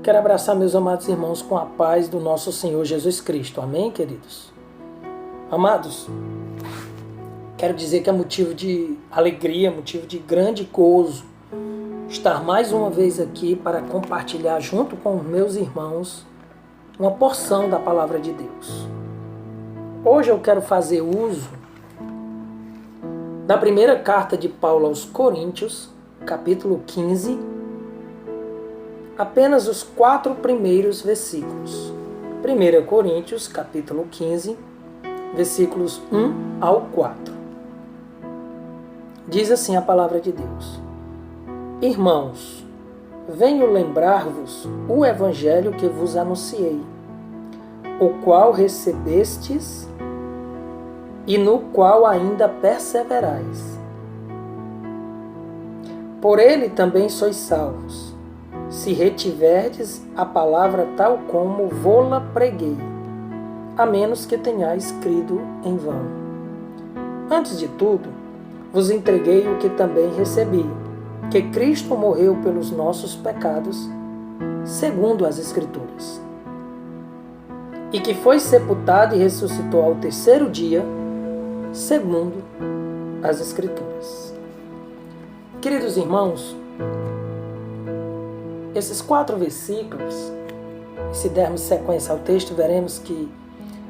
Quero abraçar meus amados irmãos com a paz do nosso Senhor Jesus Cristo. Amém, queridos? Amados, quero dizer que é motivo de alegria, motivo de grande gozo estar mais uma vez aqui para compartilhar junto com os meus irmãos uma porção da palavra de Deus. Hoje eu quero fazer uso da primeira carta de Paulo aos Coríntios, capítulo 15, apenas os 4 primeiros versículos. 1 Coríntios, capítulo 15, versículos 1 ao 4. Diz assim a palavra de Deus: Irmãos, venho lembrar-vos o evangelho que vos anunciei, o qual recebestes e no qual ainda perseverais. Por ele também sois salvos, se retiverdes a palavra tal como vô-la preguei, a menos que tenhais crido em vão. Antes de tudo, vos entreguei o que também recebi, que Cristo morreu pelos nossos pecados, segundo as Escrituras, e que foi sepultado e ressuscitou ao terceiro dia, segundo as Escrituras. Queridos irmãos, esses 4 versículos, se dermos sequência ao texto, veremos que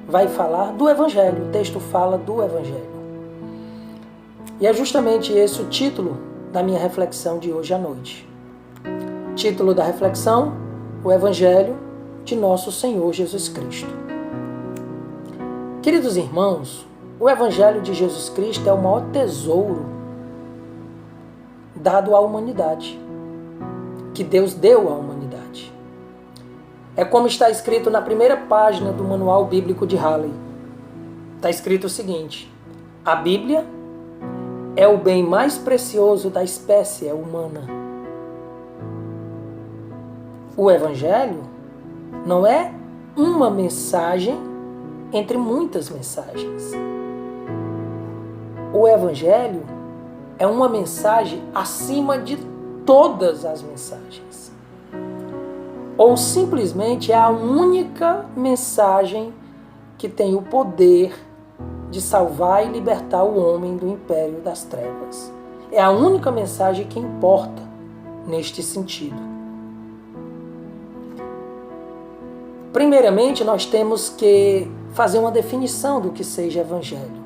vai falar do Evangelho. O texto fala do Evangelho. E é justamente esse o título da minha reflexão de hoje à noite. Título da reflexão: o Evangelho de nosso Senhor Jesus Cristo. Queridos irmãos, o Evangelho de Jesus Cristo é o maior tesouro dado à humanidade, que Deus deu à humanidade. É como está escrito na primeira página do Manual Bíblico de Halley. Está escrito o seguinte: a Bíblia é o bem mais precioso da espécie humana. O Evangelho não é uma mensagem entre muitas mensagens. O Evangelho é uma mensagem acima de todas as mensagens. Ou simplesmente é a única mensagem que tem o poder de salvar e libertar o homem do império das trevas. É a única mensagem que importa neste sentido. Primeiramente, nós temos que fazer uma definição do que seja evangelho.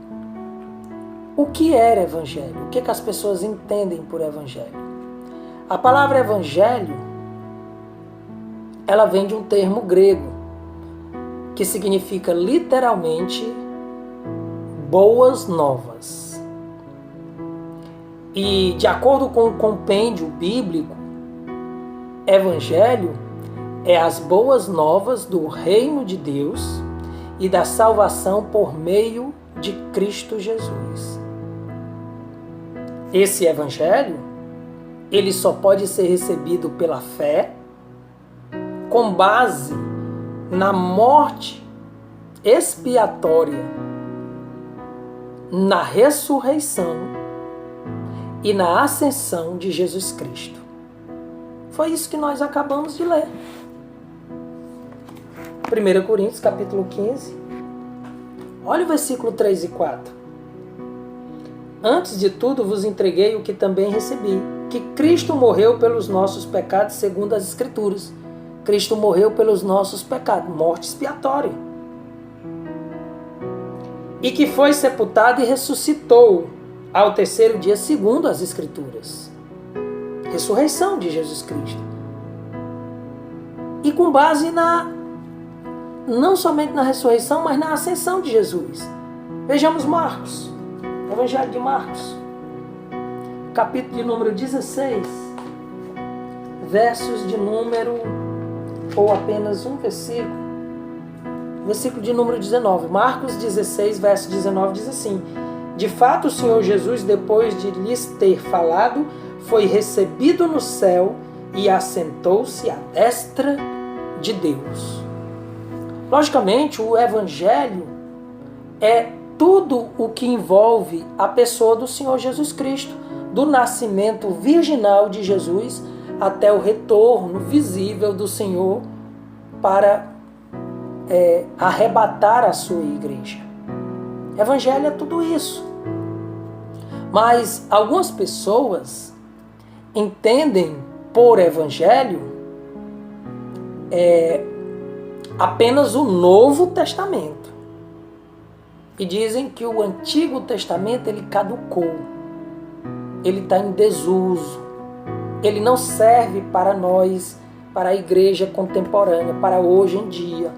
O que é evangelho? O que as pessoas entendem por evangelho? A palavra evangelho, ela vem de um termo grego, que significa literalmente boas novas. E de acordo com o compêndio bíblico, evangelho é as boas novas do reino de Deus e da salvação por meio de Cristo Jesus. Esse evangelho, ele só pode ser recebido pela fé, com base na morte expiatória, na ressurreição e na ascensão de Jesus Cristo. Foi isso que nós acabamos de ler. 1 Coríntios, capítulo 15. Olha o versículo 3 e 4. Antes de tudo vos entreguei o que também recebi, que Cristo morreu pelos nossos pecados segundo as Escrituras. Cristo morreu pelos nossos pecados, morte expiatória. E que foi sepultado e ressuscitou ao terceiro dia segundo as Escrituras. Ressurreição de Jesus Cristo. E com base não somente na ressurreição, mas na ascensão de Jesus. Vejamos Marcos, Evangelho de Marcos, capítulo de número 16, versos de número, ou apenas um versículo de número 19. Marcos 16, verso 19 diz assim: de fato o Senhor Jesus, depois de lhes ter falado, foi recebido no céu e assentou-se à destra de Deus. Logicamente, o Evangelho é tudo o que envolve a pessoa do Senhor Jesus Cristo, do nascimento virginal de Jesus até o retorno visível do Senhor para arrebatar a sua igreja. Evangelho é tudo isso. Mas algumas pessoas entendem por evangelho apenas o Novo Testamento. E dizem que o Antigo Testamento ele caducou. Ele está em desuso. Ele não serve para nós, para a igreja contemporânea, para hoje em dia.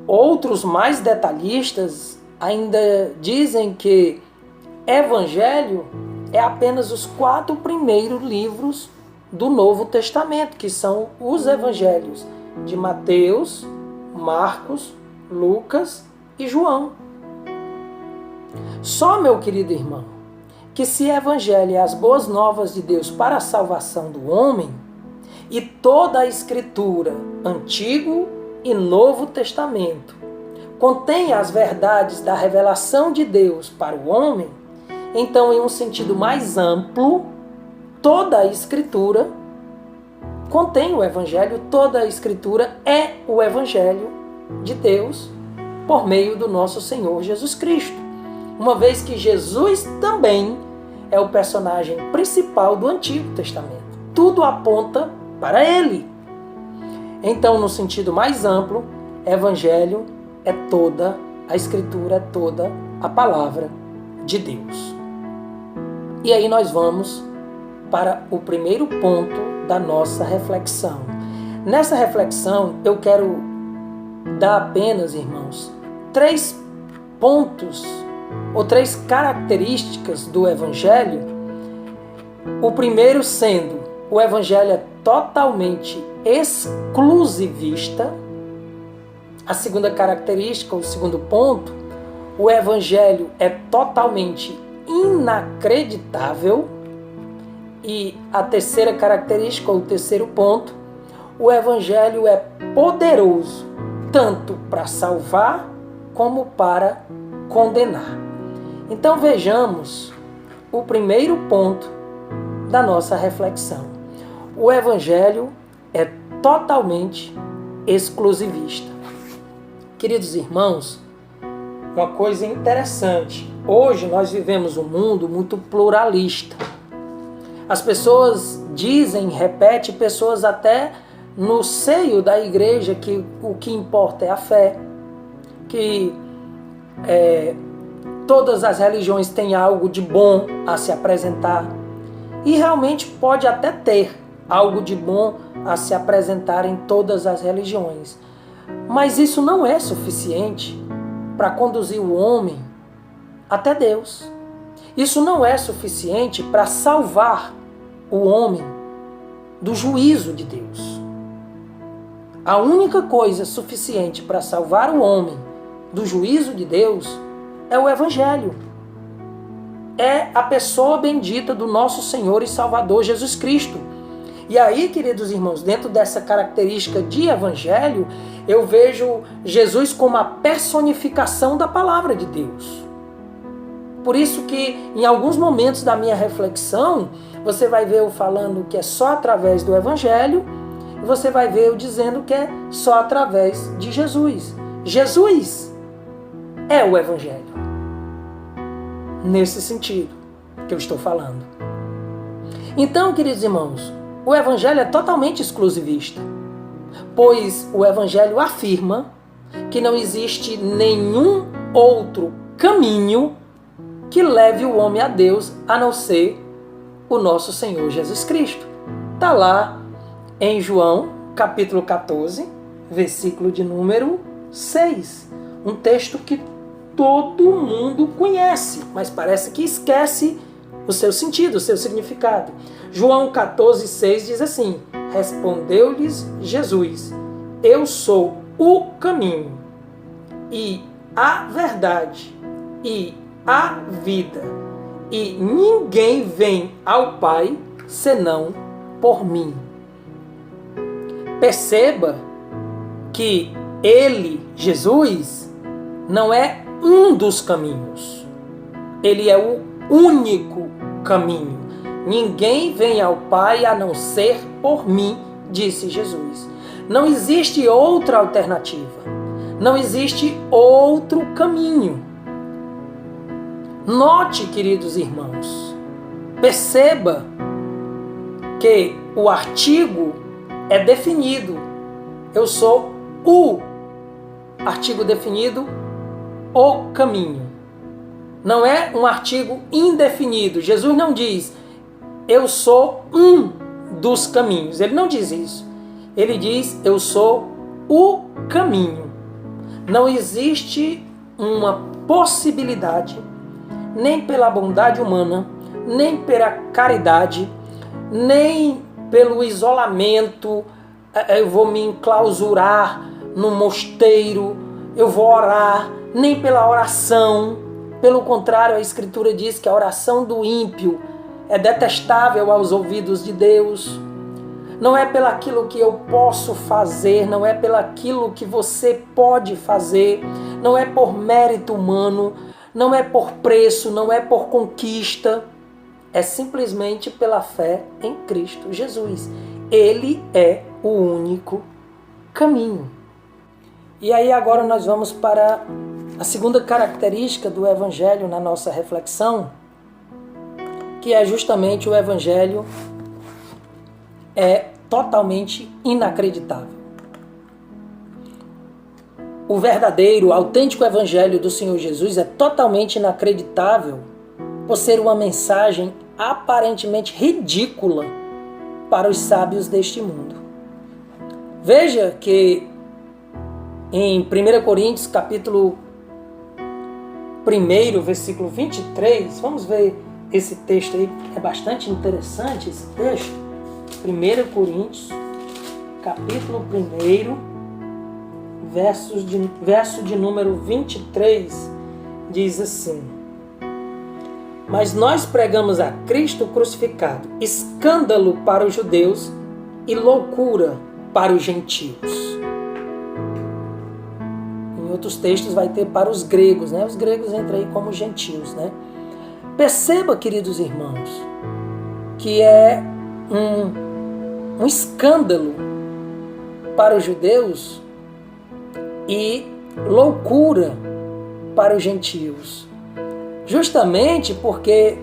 Outros mais detalhistas ainda dizem que Evangelho é apenas os 4 primeiros livros do Novo Testamento, que são os Evangelhos de Mateus, Marcos, Lucas e João. Só, meu querido irmão, que se Evangelho é as boas novas de Deus para a salvação do homem, e toda a Escritura, Antigo e Novo Testamento, contém as verdades da revelação de Deus para o homem, então, em um sentido mais amplo, toda a Escritura contém o Evangelho, toda a Escritura é o Evangelho de Deus por meio do nosso Senhor Jesus Cristo. Uma vez que Jesus também é o personagem principal do Antigo Testamento. Tudo aponta para Ele. Então, no sentido mais amplo, Evangelho é toda a Escritura, é toda a Palavra de Deus. E aí nós vamos para o primeiro ponto da nossa reflexão. Nessa reflexão, eu quero dar apenas, irmãos, 3 pontos ou 3 características do Evangelho. O primeiro sendo, o Evangelho é totalmente exclusivista. A segunda característica, o segundo ponto, o Evangelho é totalmente inacreditável. E a terceira característica, ou o terceiro ponto, o Evangelho é poderoso, tanto para salvar como para condenar. Então vejamos o primeiro ponto da nossa reflexão. O Evangelho é totalmente exclusivista. Queridos irmãos, uma coisa interessante. Hoje nós vivemos um mundo muito pluralista. As pessoas dizem, repetem, pessoas até no seio da igreja que o que importa é a fé, que todas as religiões têm algo de bom a se apresentar. E realmente pode até ter algo de bom a se apresentar em todas as religiões. Mas isso não é suficiente para conduzir o homem até Deus. Isso não é suficiente para salvar o homem do juízo de Deus. A única coisa suficiente para salvar o homem do juízo de Deus é o Evangelho. É a pessoa bendita do nosso Senhor e Salvador Jesus Cristo. E aí, queridos irmãos, dentro dessa característica de Evangelho, eu vejo Jesus como a personificação da palavra de Deus. Por isso que em alguns momentos da minha reflexão, você vai ver eu falando que é só através do Evangelho, e você vai ver eu dizendo que é só através de Jesus. Jesus é o Evangelho. Nesse sentido que eu estou falando. Então, queridos irmãos, o Evangelho é totalmente exclusivista, pois o Evangelho afirma que não existe nenhum outro caminho que leve o homem a Deus, a não ser o nosso Senhor Jesus Cristo. Está lá em João, capítulo 14, versículo de número 6. Um texto que todo mundo conhece, mas parece que esquece o seu sentido, o seu significado. João 14, 6 diz assim: respondeu-lhes Jesus: eu sou o caminho e a verdade e a vida, e ninguém vem ao Pai senão por mim. Perceba que ele, Jesus, não é um dos caminhos. Ele é o único caminho. Ninguém vem ao Pai a não ser por mim, disse Jesus. Não existe outra alternativa. Não existe outro caminho. Note, queridos irmãos, perceba que o artigo é definido. Eu sou o artigo definido, o caminho. Não é um artigo indefinido. Jesus não diz, eu sou um dos caminhos. Ele não diz isso. Ele diz, eu sou o caminho. Não existe uma possibilidade, nem pela bondade humana, nem pela caridade, nem pelo isolamento, eu vou me enclausurar no mosteiro, eu vou orar, nem pela oração. Pelo contrário, a Escritura diz que a oração do ímpio é detestável aos ouvidos de Deus. Não é pelaquilo que eu posso fazer, não é pelaquilo que você pode fazer, não é por mérito humano, não é por preço, não é por conquista, é simplesmente pela fé em Cristo Jesus. Ele é o único caminho. E aí agora nós vamos para a segunda característica do Evangelho na nossa reflexão, que é justamente o Evangelho é totalmente inacreditável. O verdadeiro, autêntico Evangelho do Senhor Jesus é totalmente inacreditável por ser uma mensagem aparentemente ridícula para os sábios deste mundo. Veja que em 1 Coríntios, capítulo 1, versículo 23, vamos ver esse texto aí, é bastante interessante esse texto. 1 Coríntios, capítulo 1, verso de número 23, diz assim: mas nós pregamos a Cristo crucificado, escândalo para os judeus e loucura para os gentios. Em outros textos vai ter para os gregos, né? Os gregos entram aí como gentios, né? Perceba, queridos irmãos, que é um escândalo para os judeus e loucura para os gentios. Justamente porque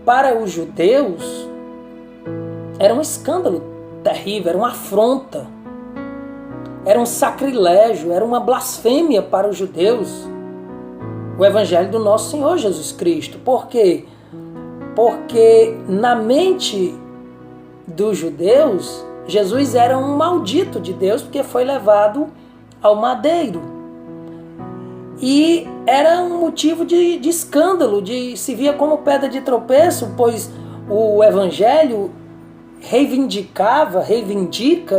para os judeus era um escândalo terrível, era uma afronta, era um sacrilégio, era uma blasfêmia para os judeus o Evangelho do nosso Senhor Jesus Cristo. Por quê? Porque na mente dos judeus, Jesus era um maldito de Deus porque foi levado ao madeiro. E era um motivo de escândalo, se via como pedra de tropeço, pois o Evangelho reivindica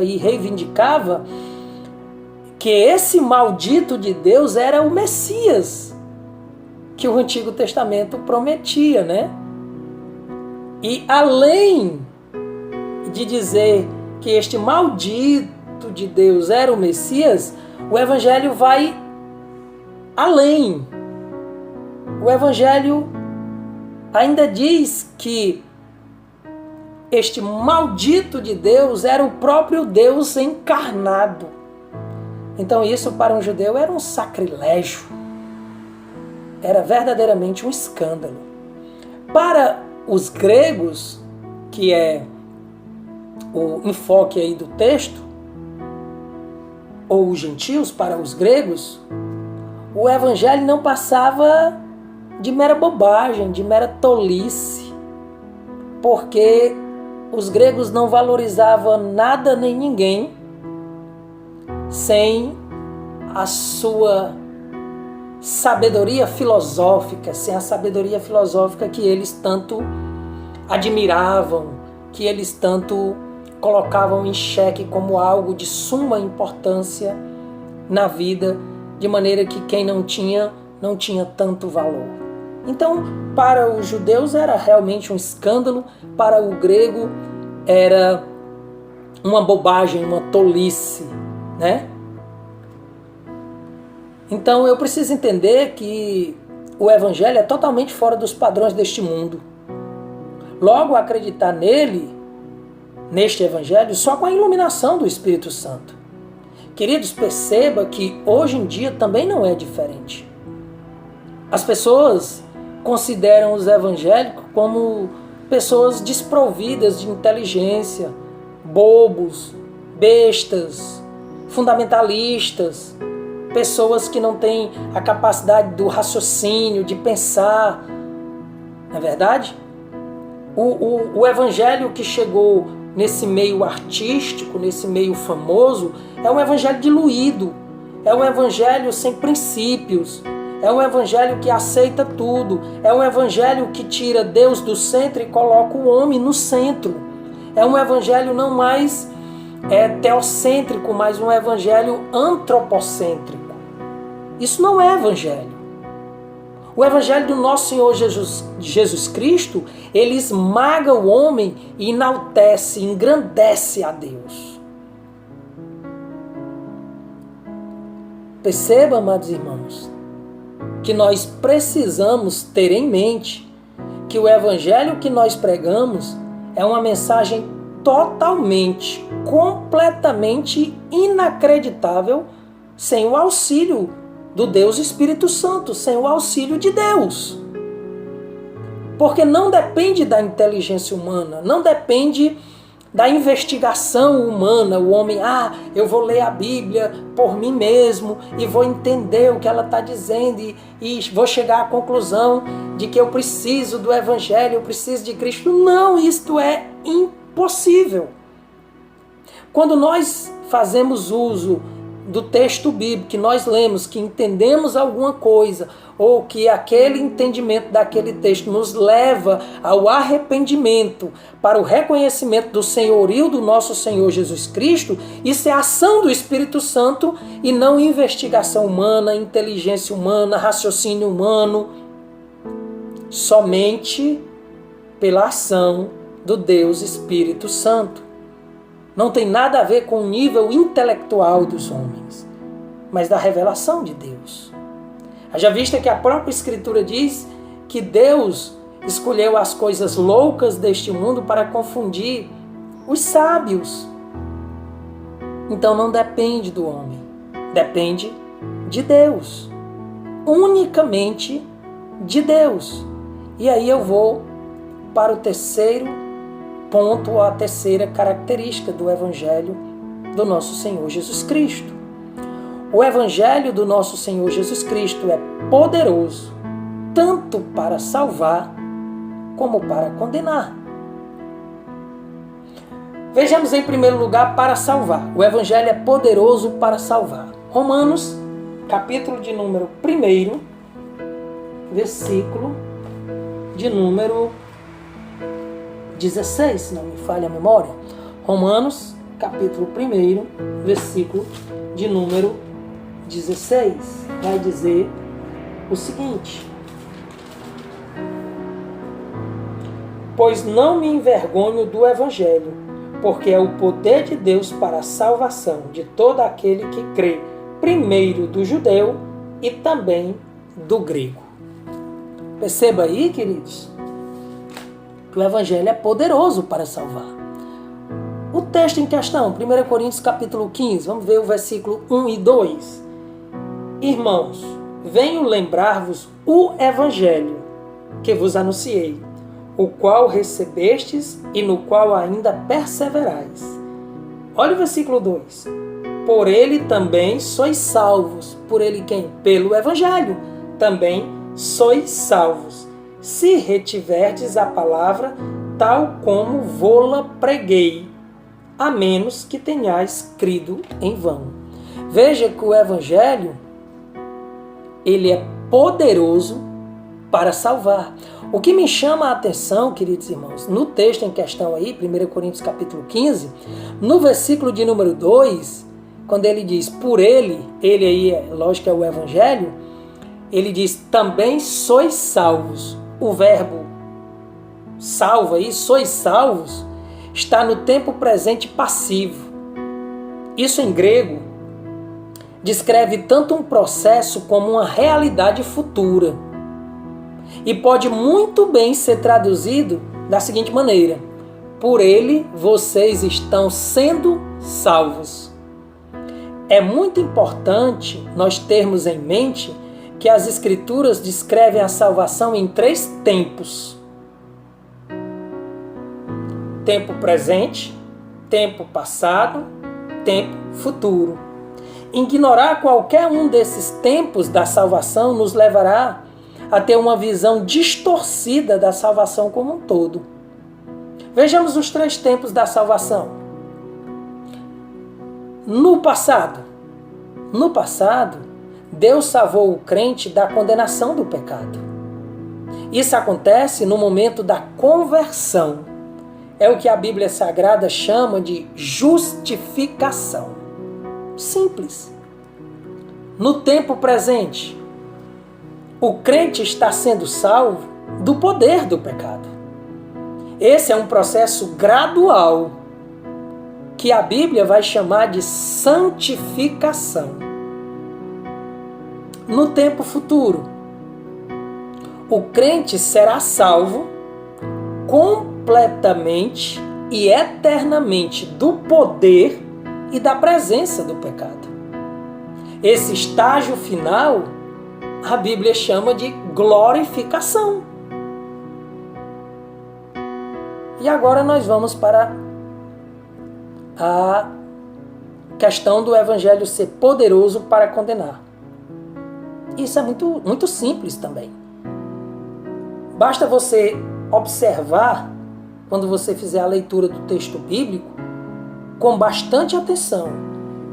e reivindicava que esse maldito de Deus era o Messias que o Antigo Testamento prometia, né? E além de dizer que este maldito de Deus era o Messias, o Evangelho vai além. O Evangelho ainda diz que este maldito de Deus era o próprio Deus encarnado. Então isso para um judeu era um sacrilégio. Era verdadeiramente um escândalo. Para os gregos, que é o enfoque aí do texto, ou os gentios, para os gregos, o Evangelho não passava de mera bobagem, de mera tolice, porque os gregos não valorizavam nada nem ninguém sem a sua sabedoria filosófica, sem a sabedoria filosófica que eles tanto admiravam, que eles tanto colocavam em xeque como algo de suma importância na vida, de maneira que quem não tinha tanto valor. Então, para os judeus era realmente um escândalo, para o grego era uma bobagem, uma tolice, né? Então eu preciso entender que o Evangelho é totalmente fora dos padrões deste mundo. logo acreditar nele, neste evangelho, só com a iluminação do Espírito Santo. Queridos, perceba que hoje em dia também não é diferente. As pessoas consideram os evangélicos como pessoas desprovidas de inteligência, bobos, bestas, fundamentalistas, pessoas que não têm a capacidade do raciocínio, de pensar. Não é verdade? O evangelho que chegou nesse meio artístico, nesse meio famoso, é um evangelho diluído, é um evangelho sem princípios, é um evangelho que aceita tudo, é um evangelho que tira Deus do centro e coloca o homem no centro. É um evangelho não mais teocêntrico, mas um evangelho antropocêntrico. Isso não é evangelho. O evangelho do nosso Senhor Jesus Cristo, ele esmaga o homem e enaltece, engrandece a Deus. Perceba, amados irmãos, que nós precisamos ter em mente que o evangelho que nós pregamos é uma mensagem totalmente, completamente inacreditável sem o auxílio do Deus Espírito Santo, sem o auxílio de Deus. Porque não depende da inteligência humana, não depende da investigação humana. O homem, eu vou ler a Bíblia por mim mesmo e vou entender o que ela está dizendo e vou chegar à conclusão de que eu preciso do Evangelho, eu preciso de Cristo. Não, isto é impossível. Quando nós fazemos uso do texto bíblico, que nós lemos, que entendemos alguma coisa, ou que aquele entendimento daquele texto nos leva ao arrependimento, para o reconhecimento do senhorio do nosso Senhor Jesus Cristo, isso é ação do Espírito Santo e não investigação humana, inteligência humana, raciocínio humano, somente pela ação do Deus Espírito Santo. Não tem nada a ver com o nível intelectual dos homens, mas da revelação de Deus. Haja vista que a própria Escritura diz que Deus escolheu as coisas loucas deste mundo para confundir os sábios. Então não depende do homem, depende de Deus. Unicamente de Deus. E aí eu vou para o terceiro ponto, a terceira característica do Evangelho do nosso Senhor Jesus Cristo. O Evangelho do nosso Senhor Jesus Cristo é poderoso tanto para salvar como para condenar. Vejamos em primeiro lugar para salvar. O Evangelho é poderoso para salvar. Romanos, capítulo de número 1, versículo de número 16, se não me falha a memória. Romanos, capítulo 1, versículo de número 16, vai dizer o seguinte: pois não me envergonho do Evangelho, porque é o poder de Deus para a salvação de todo aquele que crê, primeiro do judeu e também do grego. Perceba aí, queridos, que o Evangelho é poderoso para salvar. O texto em questão, 1 Coríntios capítulo 15, vamos ver o versículo 1 e 2. Irmãos, venho lembrar-vos o Evangelho que vos anunciei, o qual recebestes e no qual ainda perseverais. Olha o versículo 2. Por ele também sois salvos. Por ele quem? Pelo Evangelho também sois salvos, se retiverdes a palavra tal como vô-la preguei, a menos que tenhais crido em vão. Veja que o Evangelho, ele é poderoso para salvar. O que me chama a atenção, queridos irmãos, no texto em questão aí, 1 Coríntios capítulo 15, no versículo de número 2, quando ele diz, por ele aí, lógico que é o Evangelho, ele diz, também sois salvos. O verbo salvo aí, sois salvos, está no tempo presente passivo. Isso em grego descreve tanto um processo como uma realidade futura. E pode muito bem ser traduzido da seguinte maneira: por ele vocês estão sendo salvos. É muito importante nós termos em mente que as Escrituras descrevem a salvação em 3 tempos. Tempo presente, tempo passado, tempo futuro. Ignorar qualquer um desses tempos da salvação nos levará a ter uma visão distorcida da salvação como um todo. Vejamos os 3 tempos da salvação. No passado, Deus salvou o crente da condenação do pecado. Isso acontece no momento da conversão. É o que a Bíblia Sagrada chama de justificação. Simples. No tempo presente, o crente está sendo salvo do poder do pecado. Esse é um processo gradual que a Bíblia vai chamar de santificação. No tempo futuro, o crente será salvo completamente e eternamente do poder e da presença do pecado. Esse estágio final, a Bíblia chama de glorificação. E agora nós vamos para a questão do Evangelho ser poderoso para condenar. Isso é muito simples também. Basta você observar, quando você fizer a leitura do texto bíblico, com bastante atenção,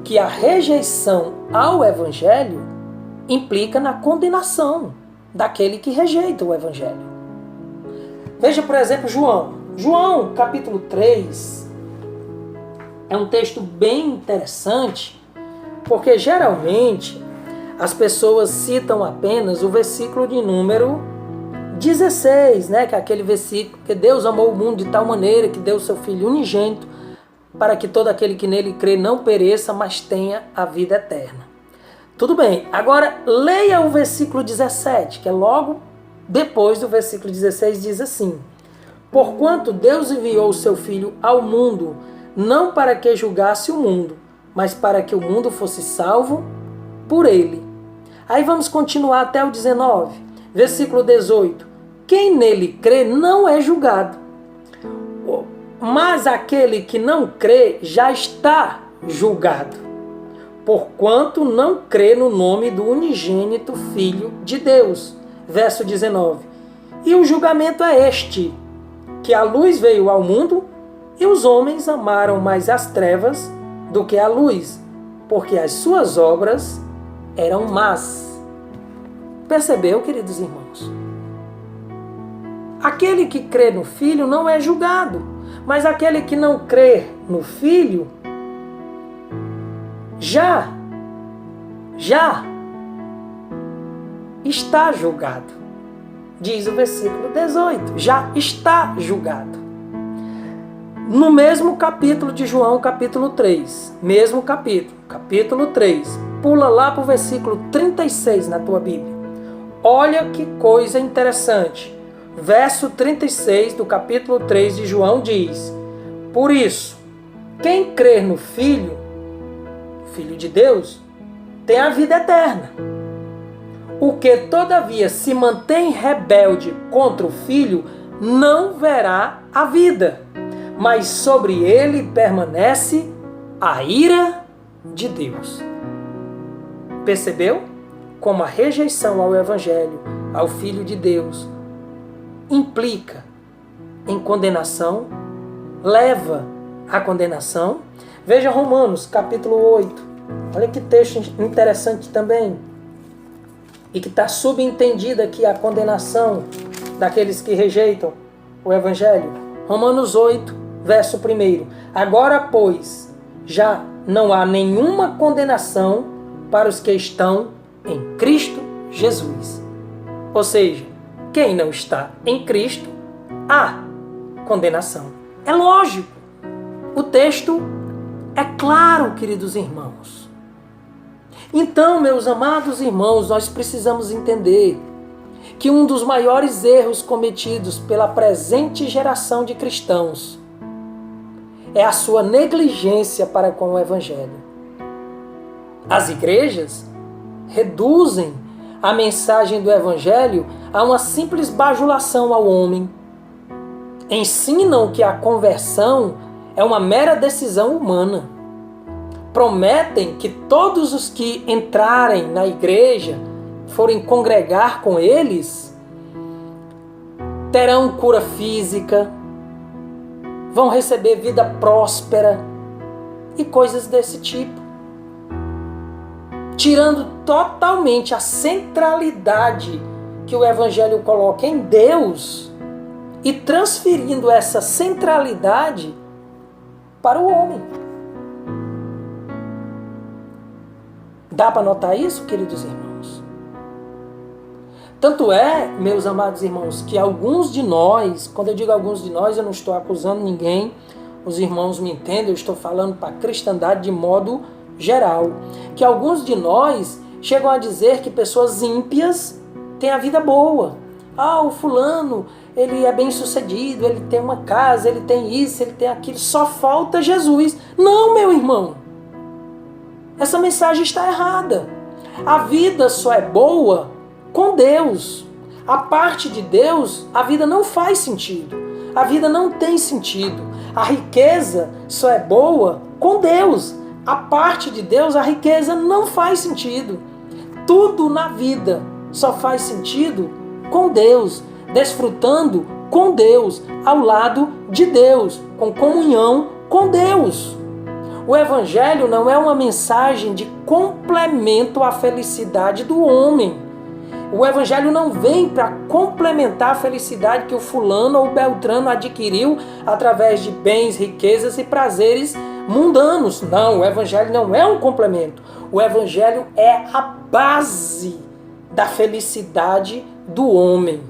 que a rejeição ao Evangelho implica na condenação daquele que rejeita o Evangelho. Veja, por exemplo, João, capítulo 3, é um texto bem interessante, porque geralmente as pessoas citam apenas o versículo de número 16, que é aquele versículo que Deus amou o mundo de tal maneira que deu o seu Filho unigênito para que todo aquele que nele crê não pereça, mas tenha a vida eterna. Tudo bem, agora leia o versículo 17, que é logo depois do versículo 16, diz assim: porquanto Deus enviou o seu Filho ao mundo, não para que julgasse o mundo, mas para que o mundo fosse salvo por ele. Aí vamos continuar até o 19, versículo 18. Quem nele crê não é julgado, mas aquele que não crê já está julgado, porquanto não crê no nome do unigênito Filho de Deus. Verso 19. E o julgamento é este, que a luz veio ao mundo, e os homens amaram mais as trevas do que a luz, porque as suas obras eram más. Percebeu, queridos irmãos? Aquele que crê no Filho não é julgado, mas aquele que não crê no Filho já está julgado. Diz o versículo 18, já está julgado. No mesmo capítulo de João, capítulo 3, mesmo capítulo 3, pula lá para o versículo 36 na tua Bíblia. Olha que coisa interessante. Verso 36 do capítulo 3 de João diz: por isso, quem crer no Filho, Filho de Deus, tem a vida eterna. O que, todavia, se mantém rebelde contra o Filho, não verá a vida, mas sobre ele permanece a ira de Deus. Percebeu como a rejeição ao Evangelho, ao Filho de Deus, implica em condenação, leva à condenação? Veja Romanos, capítulo 8. Olha que texto interessante também. E que está subentendida aqui a condenação daqueles que rejeitam o Evangelho. Romanos 8, verso 1. Agora, pois, já não há nenhuma condenação para os que estão em Cristo Jesus. Ou seja, quem não está em Cristo, há condenação. É lógico. O texto é claro, queridos irmãos. Então, meus amados irmãos, nós precisamos entender que um dos maiores erros cometidos pela presente geração de cristãos é a sua negligência para com o Evangelho. As igrejas reduzem a mensagem do Evangelho a uma simples bajulação ao homem. Ensinam que a conversão é uma mera decisão humana. Prometem que todos os que entrarem na igreja, forem congregar com eles, terão cura física, vão receber vida próspera e coisas desse tipo. Tirando totalmente a centralidade que o Evangelho coloca em Deus e transferindo essa centralidade para o homem. Dá para notar isso, queridos irmãos? Tanto é, meus amados irmãos, que alguns de nós, quando eu digo alguns de nós, eu não estou acusando ninguém, os irmãos me entendem, eu estou falando para a cristandade de modo geral, que alguns de nós chegam a dizer que pessoas ímpias têm a vida boa. O fulano, ele é bem sucedido, ele tem uma casa, ele tem isso, ele tem aquilo, só falta Jesus. Não, meu irmão, essa mensagem está errada. A vida só é boa com Deus. A parte de Deus, a vida não faz sentido. A vida não tem sentido. A riqueza só é boa com Deus. A parte de Deus, a riqueza não faz sentido. Tudo na vida só faz sentido com Deus, desfrutando com Deus, ao lado de Deus, com comunhão com Deus. O Evangelho não é uma mensagem de complemento à felicidade do homem. O Evangelho não vem para complementar a felicidade que o fulano ou o beltrano adquiriu através de bens, riquezas e prazeres mundanos. Não, o Evangelho não é um complemento. O Evangelho é a base da felicidade do homem.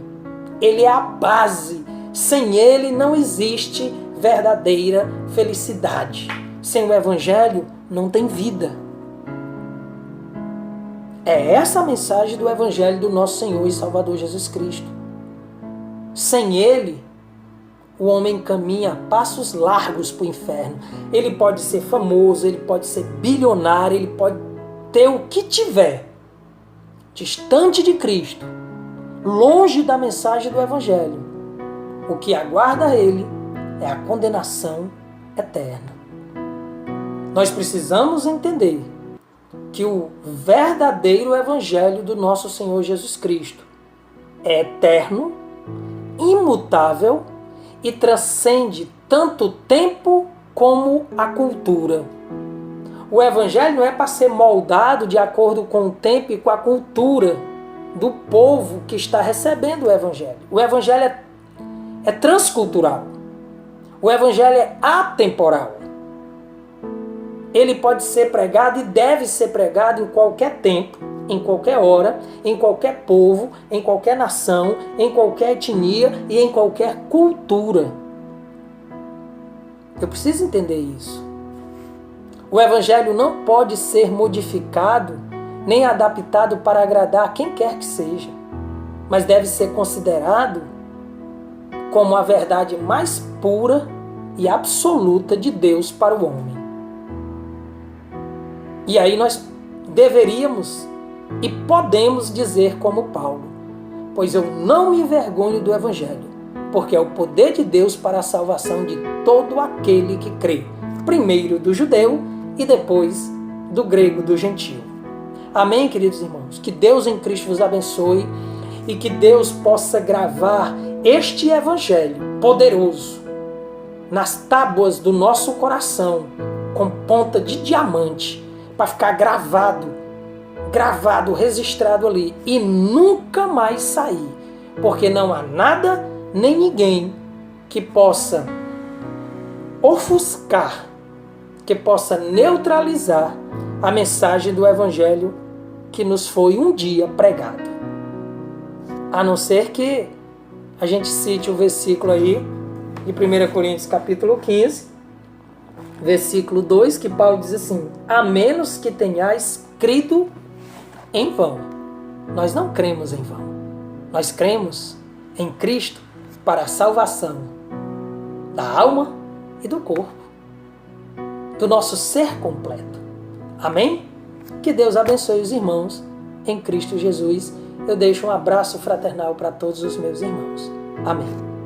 Ele é a base. Sem ele não existe verdadeira felicidade. Sem o Evangelho não tem vida. É essa a mensagem do Evangelho do nosso Senhor e Salvador Jesus Cristo. Sem ele, o homem caminha a passos largos para o inferno. Ele pode ser famoso, ele pode ser bilionário, ele pode ter o que tiver. Distante de Cristo, longe da mensagem do Evangelho, o que aguarda ele é a condenação eterna. Nós precisamos entender que o verdadeiro Evangelho do nosso Senhor Jesus Cristo é eterno, imutável e transcende tanto o tempo como a cultura. O Evangelho não é para ser moldado de acordo com o tempo e com a cultura do povo que está recebendo o Evangelho. O Evangelho é transcultural. O Evangelho é atemporal. Ele pode ser pregado e deve ser pregado em qualquer tempo, em qualquer hora, em qualquer povo, em qualquer nação, em qualquer etnia e em qualquer cultura. Eu preciso entender isso. O Evangelho não pode ser modificado nem adaptado para agradar a quem quer que seja, mas deve ser considerado como a verdade mais pura e absoluta de Deus para o homem. E aí nós deveríamos e podemos dizer como Paulo: pois eu não me envergonho do Evangelho, porque é o poder de Deus para a salvação de todo aquele que crê, primeiro do judeu e depois do grego, do gentio. Amém, queridos irmãos? Que Deus em Cristo vos abençoe e que Deus possa gravar este Evangelho poderoso nas tábuas do nosso coração com ponta de diamante, para ficar gravado, registrado ali e nunca mais sair, porque não há nada nem ninguém que possa ofuscar, que possa neutralizar a mensagem do Evangelho que nos foi um dia pregado. A não ser que a gente cite o versículo aí de 1 Coríntios capítulo 15, versículo 2, que Paulo diz assim: a menos que tenhais crido em vão. Nós não cremos em vão. Nós cremos em Cristo para a salvação da alma e do corpo, do nosso ser completo. Amém? Que Deus abençoe os irmãos em Cristo Jesus. Eu deixo um abraço fraternal para todos os meus irmãos. Amém.